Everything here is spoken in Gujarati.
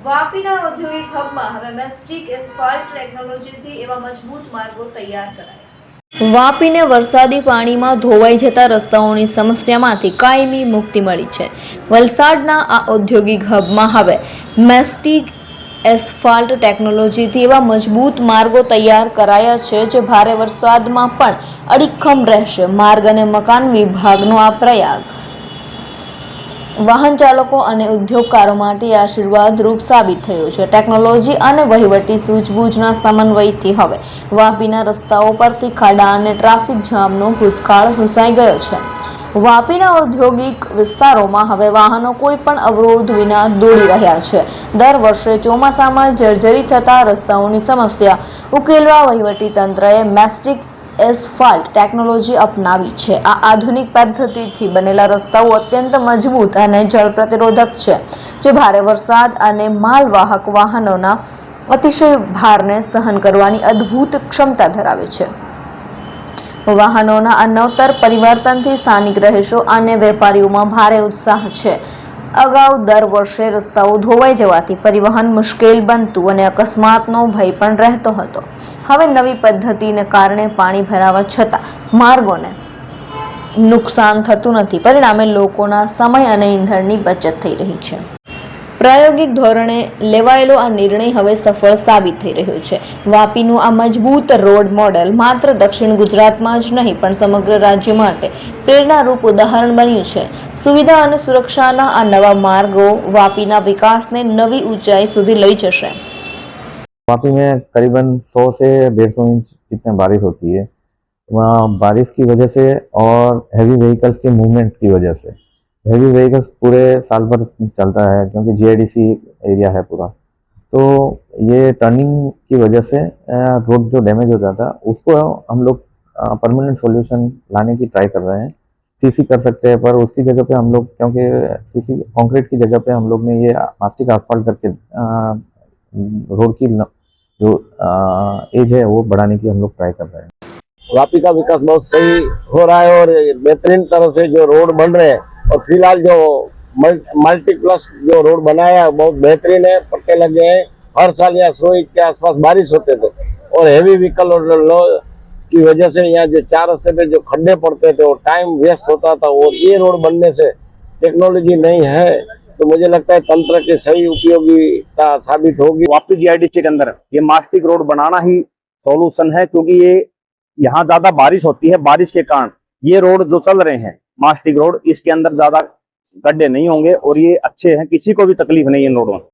વાપીના ઔદ્યોગિક હબમાં હવે મેસ્ટિક એસ્ફાલ્ટ ટેકનોલોજીથી એવા મજબૂત માર્ગો તૈયાર કરાયા। વાપીને વરસાદી પાણીમાં ધોવાઈ જતા રસ્તાઓની સમસ્યામાંથી કાયમી મુક્તિ મળી છે। વલસાડના આ ઔદ્યોગિક હબમાં હવે મેસ્ટિક એસ્ફાલ્ટ ટેકનોલોજીથી એવા મજબૂત માર્ગો તૈયાર કરાયા છે જે ભારે વરસાદમાં પણ અડીખમ રહેશે। માર્ગ અને મકાન વિભાગનો આ પ્રયાગ વાહન ચાલકો અને ઉદ્યોગકારો માટે આશીર્વાદરૂપ સાબિત થયો છે। ટેકનોલોજી અને વહીવટી સૂઝબૂઝના સમન્વયથી હવે વાપીના રસ્તાઓ પરથી ખાડા અને ટ્રાફિક જામનો ભૂતકાળ ભૂસાઈ ગયો છે। વાપીના ઔદ્યોગિક વિસ્તારોમાં હવે વાહનો કોઈ પણ અવરોધ વિના દોડી રહ્યા છે। દર વર્ષે ચોમાસામાં જર્જરિત થતા રસ્તાઓની સમસ્યા ઉકેલવા વહીવટી તંત્રએ મેસ્ટિક એસ્ફાલ્ટ ટેકનોલોજી અપનાવી છે। આ આધુનિક પદ્ધતિથી બનેલા રસ્તાઓ અત્યંત મજબૂત અને જળ પ્રતિરોધક છે, જે ભારે વરસાદ અને માલવાહક વાહનોના અતિશય ભારને સહન કરવાની અદ્ભુત ક્ષમતા ધરાવે છે। વાહનોના આ નવતર પરિવર્તનથી સ્થાનિક રહીશો અને વેપારીઓમાં ભારે ઉત્સાહ છે। અગાઉ દર વર્ષે રસ્તાઓ ધોવાઈ જવાથી પરિવહન મુશ્કેલ બનતું અને અકસ્માતનો ભય પણ રહેતો હતો। હવે નવી પદ્ધતિને કારણે પાણી ભરાવા છતાં માર્ગોને નુકસાન થતું નથી, પરિણામે લોકોના સમય અને ઈંધણની બચત થઈ રહી છે। પ્રાયોગિક ધોરણે લેવાયેલો આ નિર્ણય હવે સફળ સાબિત થઈ રહ્યો છે। વાપીનું આ મજબૂત રોડ મોડેલ માત્ર દક્ષિણ ગુજરાતમાં જ નહીં પણ સમગ્ર રાજ્ય માટે પ્રેરણારૂપ ઉદાહરણ બન્યું છે। સુવિધા અને સુરક્ષાના આ નવા માર્ગો વાપીના વિકાસને નવી ઊંચાઈ સુધી લઈ જશે। वापी में करीबन 100 से 150 इंच जितने बारिश होती है। वहाँ बारिश की वजह से और हैवी व्हीकल्स के मूवमेंट की वजह से हैवी व्हीकल्स पूरे साल भर चलता है क्योंकि जीआईडीसी एरिया है पूरा, तो ये टर्निंग की वजह से रोड जो डैमेज हो जाता है उसको हम लोग परमानेंट सॉल्यूशन लाने की ट्राई कर रहे हैं। सीसी कर सकते हैं, पर उसकी जगह पे हम लोग, क्योंकि सीसी कंक्रीट की जगह पे हम लोग ने ये प्लास्टिक आसफाल्ट करके रोड की जो एज है वो बढ़ाने की हम लोग ट्राई कर रहे हैं। वापी का विकास बहुत सही हो रहा है और बेहतरीन तरह से जो रोड बन रहे हैं, और फिलहाल जो मल्टीप्लस जो रोड बनाया है बहुत बेहतरीन है। पट्टे लगे हैं। हर साल यहाँ 100 इंच के आसपास बारिश होते थे और हैवी व्हीकल और लो की वजह से यहाँ जो 4 रास्ते पे जो खड्डे पड़ते थे और टाइम वेस्ट होता था, और ये रोड बनने से टेक्नोलॉजी नहीं है तो मुझे लगता है तंत्र की सही उपयोगिता साबित होगी। वापी जीआईडीसी के अंदर ये मास्टिक रोड बनाना ही सॉल्यूशन है, क्योंकि ये यहाँ ज्यादा बारिश होती है। बारिश के कारण ये रोड जो चल रहे हैं मास्टिक रोड, इसके अंदर ज्यादा गड्ढे नहीं होंगे और ये अच्छे हैं, किसी को भी तकलीफ नहीं है इन रोडों से।